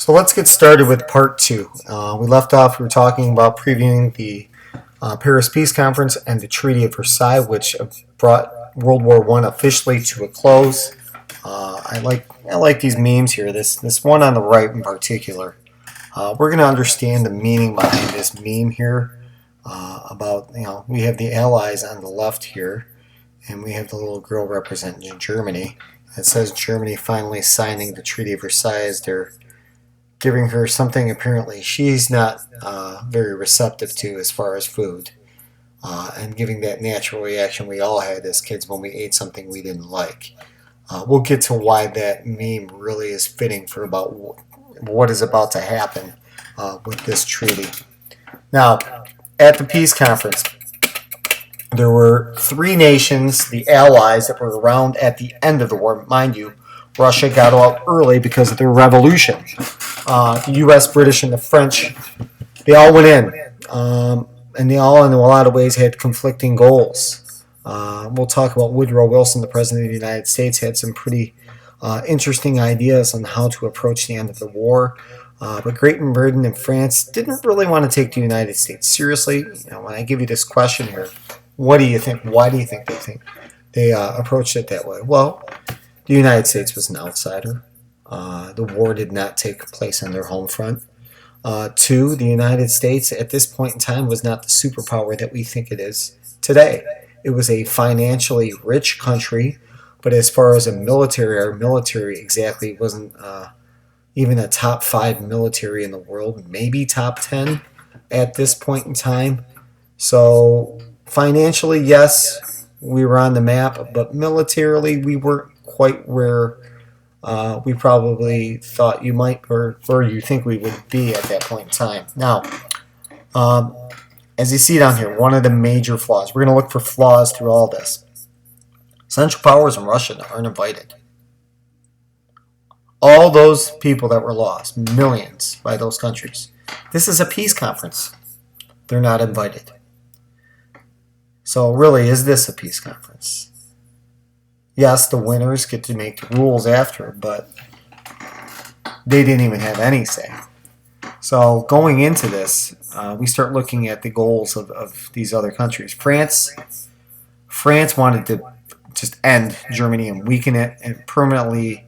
So let's get started with part two. We left off, we were talking about previewing the Paris Peace Conference and the Treaty of Versailles, which brought World War I officially to a close. I like these memes here. This one on the right in particular. We're going to understand the meaning behind this meme here. About we have the Allies on the left here, and we have the little girl representing Germany. It says Germany finally signing the Treaty of Versailles. They're giving her something apparently she's not very receptive to as far as food, and giving that natural reaction we all had as kids when we ate something we didn't like. We'll get to why that meme really is fitting for about what is about to happen with this treaty. Now, at the peace conference, there were three nations, the Allies, that were around at the end of the war. Mind you, Russia got out early because of their revolution. The U.S., British, and the French, they all went in. And they all, in a lot of ways, had conflicting goals. We'll talk about Woodrow Wilson, the President of the United States, had some pretty interesting ideas on how to approach the end of the war. But Great Britain and France didn't really want to take the United States seriously. When I give you this question here, what do you think? Why do you think they approached it that way? Well, the United States was an outsider. The war did not take place on their home front. Two, the United States at this point in time was not the superpower that we think it is today. It was a financially rich country, but as far as a military, our military exactly wasn't even a top 5 military in the world, maybe top 10 at this point in time. So financially, yes, we were on the map, but militarily we weren't quite where we probably thought you might, or you think we would be at that point in time. Now, as you see down here, one of the major flaws, we're going to look for flaws through all this. Central powers in Russia aren't invited. All those people that were lost, millions by those countries. This is a peace conference. They're not invited. So really, is this a peace conference? Yes, the winners get to make the rules after, but they didn't even have any say. So going into this, we start looking at the goals of these other countries. France wanted to just end Germany and weaken it and permanently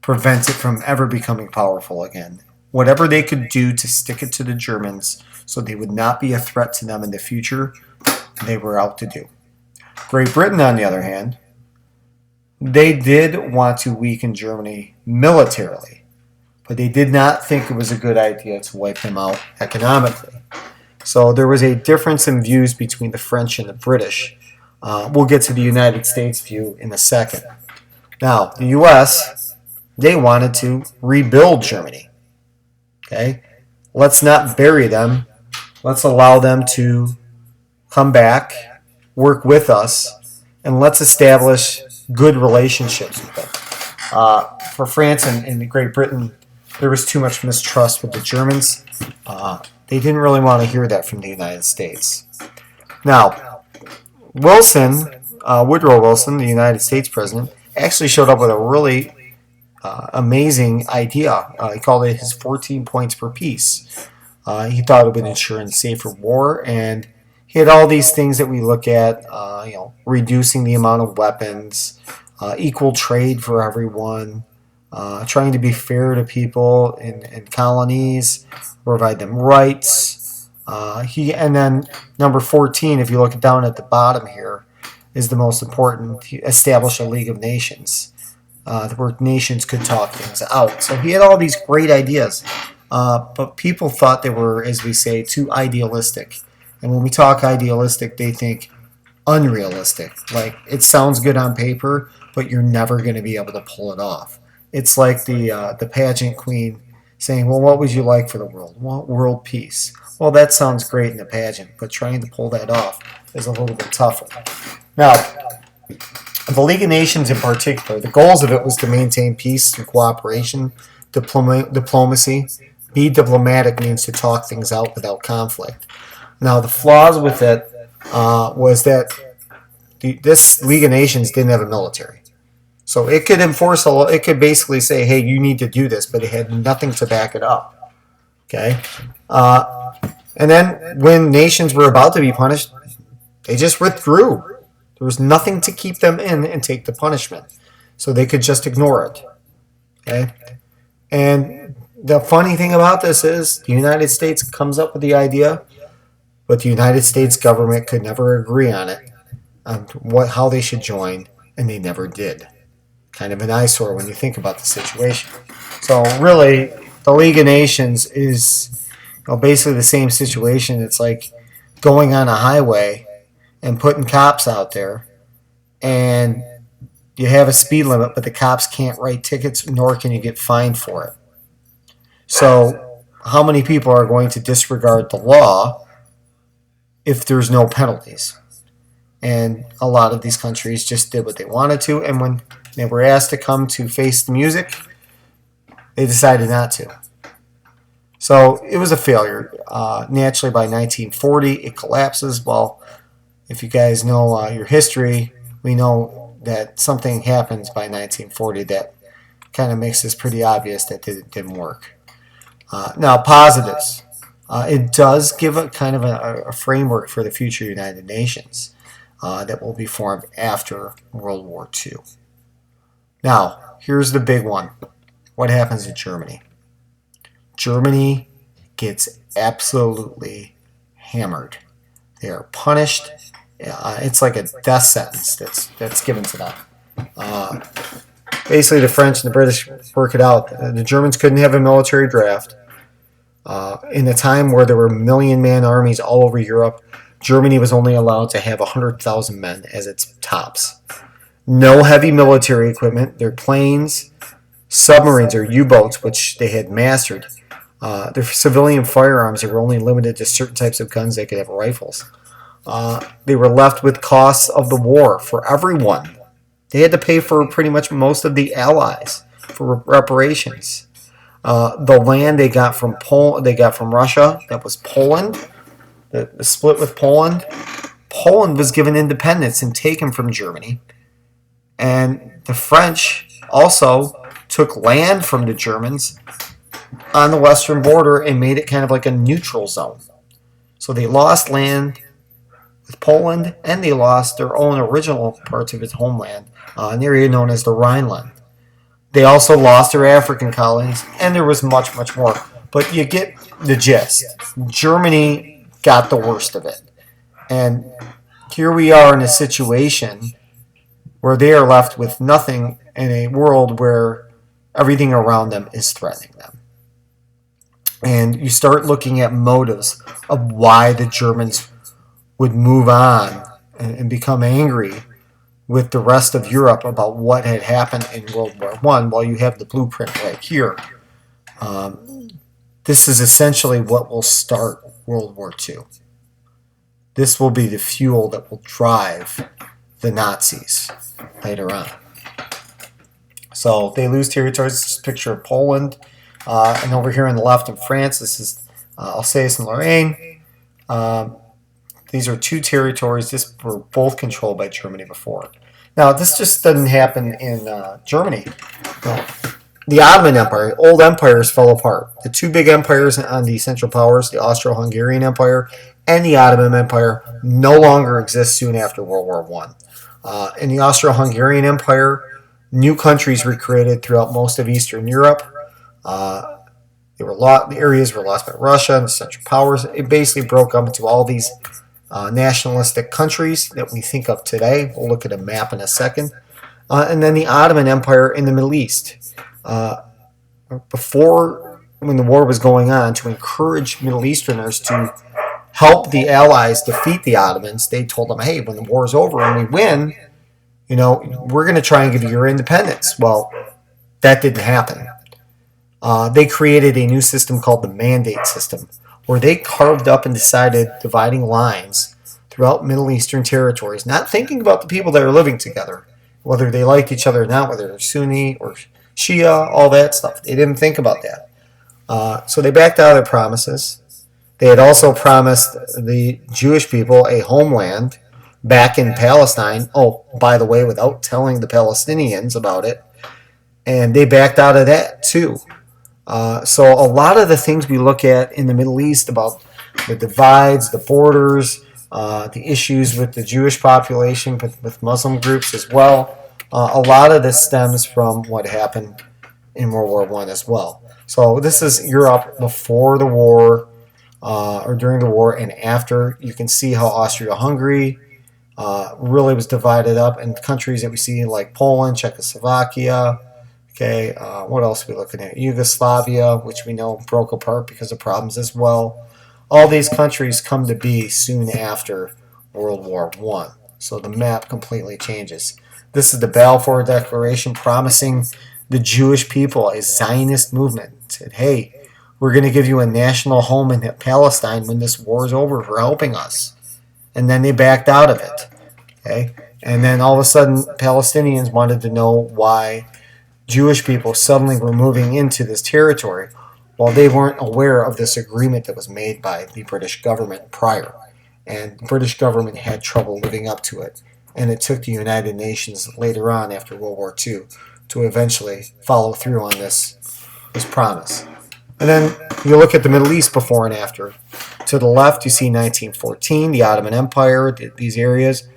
prevent it from ever becoming powerful again. Whatever they could do to stick it to the Germans so they would not be a threat to them in the future, they were out to do. Great Britain, on the other hand, they did want to weaken Germany militarily, but they did not think it was a good idea to wipe them out economically. So there was a difference in views between the French and the British. We'll get to the United States view in a second. Now, the U.S., they wanted to rebuild Germany. Okay? Let's not bury them. Let's allow them to come back, work with us, and let's establish good relationships with them. For France and Great Britain, there was too much mistrust with the Germans. They didn't really want to hear that from the United States. Now, Woodrow Wilson, the United States president, actually showed up with a really amazing idea. He called it his 14 points for peace. He thought it would ensure a safer war, and he had all these things that we look at, reducing the amount of weapons, equal trade for everyone, trying to be fair to people in colonies, provide them rights. And then number 14, if you look down at the bottom here, is the most important. He established a League of Nations, where nations could talk things out. So he had all these great ideas, but people thought they were, as we say, too idealistic. And when we talk idealistic, they think unrealistic. Like, it sounds good on paper, but you're never going to be able to pull it off. It's like the pageant queen saying, well, what would you like for the world? Well, world peace. Well, that sounds great in the pageant, but trying to pull that off is a little bit tougher. Now, the League of Nations in particular, the goals of it was to maintain peace and cooperation, diplomacy. Be diplomatic means to talk things out without conflict. Now, the flaws with it was that this League of Nations didn't have a military. So it could enforce a law. It could basically say, "Hey, you need to do this," but it had nothing to back it up. Okay, and then when nations were about to be punished, they just withdrew. There was nothing to keep them in and take the punishment, so they could just ignore it. Okay, and the funny thing about this is the United States comes up with the idea, but the United States government could never agree on it, on how they should join, and they never did. Kind of an eyesore when you think about the situation. So really, the League of Nations is basically the same situation. It's like going on a highway and putting cops out there, and you have a speed limit, but the cops can't write tickets, nor can you get fined for it. So how many people are going to disregard the law if there's no penalties? And a lot of these countries just did what they wanted to, and when they were asked to come to face the music, they decided not to. So it was a failure. Naturally, by 1940, it collapses. Well, if you guys know your history, we know that something happens by 1940 that kind of makes this pretty obvious that it didn't work. Now, positives. It does give a kind of a framework for the future United Nations that will be formed after World War II. Now, here's the big one. What happens to Germany? Germany gets absolutely hammered. They are punished. It's like a death sentence that's given to them. Basically, the French and the British work it out. The Germans couldn't have a military draft. In a time where there were million-man armies all over Europe, Germany was only allowed to have 100,000 men as its tops. No heavy military equipment. Their planes, submarines, or U-boats, which they had mastered. Their civilian firearms, they were only limited to certain types of guns. They could have rifles. They were left with costs of the war for everyone. They had to pay for pretty much most of the Allies for reparations. The land they got from Russia, that was Poland. The split with Poland. Poland was given independence and taken from Germany. And the French also took land from the Germans on the western border and made it kind of like a neutral zone. So they lost land with Poland, and they lost their own original parts of its homeland, an area known as the Rhineland. They also lost their African colonies, and there was much, much more. But you get the gist. Germany got the worst of it. And here we are in a situation where they are left with nothing in a world where everything around them is threatening them. And you start looking at motives of why the Germans would move on and become angry with the rest of Europe about what had happened in World War I. Well, you have the blueprint right here. This is essentially what will start World War II. This will be the fuel that will drive the Nazis later on. So they lose territories. This is a picture of Poland. And over here on the left in France, this is Alsace and Lorraine. These are two territories. This were both controlled by Germany before. Now, this just doesn't happen in Germany. No. The Ottoman Empire, old empires fell apart. The two big empires on the Central Powers, the Austro-Hungarian Empire and the Ottoman Empire, no longer exist soon after World War I. In the Austro-Hungarian Empire, new countries were created throughout most of Eastern Europe. The areas were lost by Russia and the Central Powers. It basically broke up into all these nationalistic countries that we think of today. We'll look at a map in a second. And then the Ottoman Empire in the Middle East. Before, when the war was going on, to encourage Middle Easterners to help the Allies defeat the Ottomans, they told them, hey, when the war is over and we win, we're going to try and give you your independence. Well, that didn't happen. They created a new system called the Mandate System, where they carved up and decided dividing lines throughout Middle Eastern territories, not thinking about the people that are living together, whether they liked each other or not, whether they're Sunni or Shia, all that stuff. They didn't think about that. So they backed out of their promises. They had also promised the Jewish people a homeland, back in Palestine. Oh, by the way, without telling the Palestinians about it. And they backed out of that too. So a lot of the things we look at in the Middle East about the divides, the borders, the issues with the Jewish population, with Muslim groups as well, a lot of this stems from what happened in World War One as well. So this is Europe before the war, or during the war and after. You can see how Austria-Hungary really was divided up, and countries that we see like Poland, Czechoslovakia. Okay, what else are we looking at? Yugoslavia, which we know broke apart because of problems as well. All these countries come to be soon after World War One. So the map completely changes. This is the Balfour Declaration promising the Jewish people a Zionist movement. It said, hey, we're going to give you a national home in Palestine when this war is over for helping us. And then they backed out of it. Okay, and then all of a sudden Palestinians wanted to know why Jewish people suddenly were moving into this territory while they weren't aware of this agreement that was made by the British government prior. And the British government had trouble living up to it. And it took the United Nations later on after World War II to eventually follow through on this promise. And then you look at the Middle East before and after. To the left, you see 1914, the Ottoman Empire, these areas.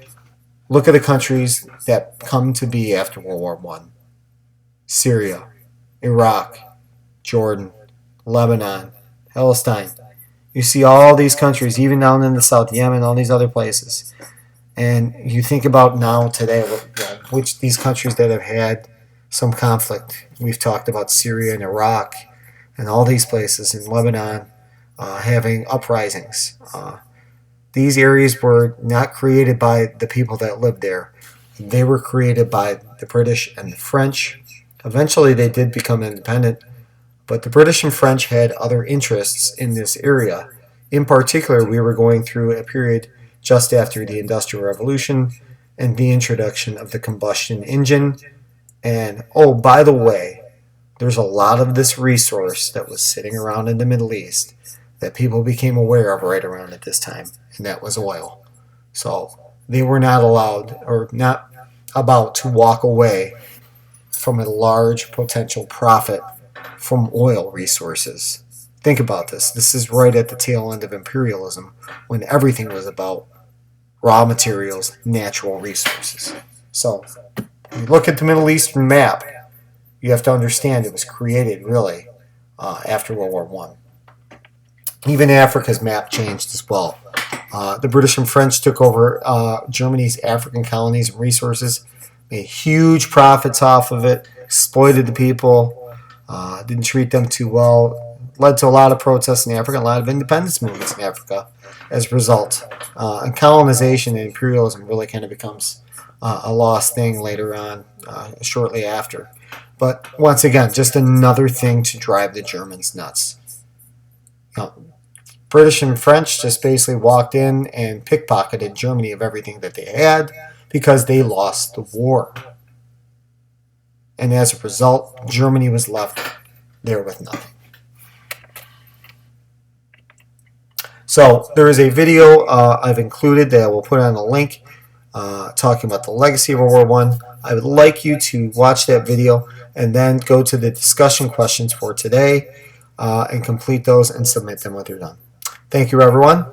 Look at the countries that come to be after World War I. Syria, Iraq, Jordan, Lebanon, Palestine. You see all these countries, even down in the south, Yemen, all these other places. And you think about now, today, which these countries that have had some conflict. We've talked about Syria and Iraq and all these places in Lebanon having uprisings. These areas were not created by the people that lived there. They were created by the British and the French. Eventually, they did become independent, but the British and French had other interests in this area. In particular, we were going through a period just after the Industrial Revolution and the introduction of the combustion engine. And, oh, by the way, there's a lot of this resource that was sitting around in the Middle East that people became aware of right around at this time, and that was oil. So they were not allowed or not about to walk away from a large potential profit from oil resources. Think about this. This is right at the tail end of imperialism when everything was about raw materials, natural resources. So when you look at the Middle Eastern map, you have to understand it was created really after World War One. Even Africa's map changed as well. The British and French took over Germany's African colonies and resources, made huge profits off of it, exploited the people, didn't treat them too well, led to a lot of protests in Africa, a lot of independence movements in Africa as a result. And colonization and imperialism really kind of becomes a lost thing later on, shortly after. But once again, just another thing to drive the Germans nuts. British and French just basically walked in and pickpocketed Germany of everything that they had because they lost the war. And as a result, Germany was left there with nothing. So there is a video I've included that I will put on a link talking about the legacy of World War I. I would like you to watch that video and then go to the discussion questions for today and complete those and submit them when you're done. Thank you, everyone.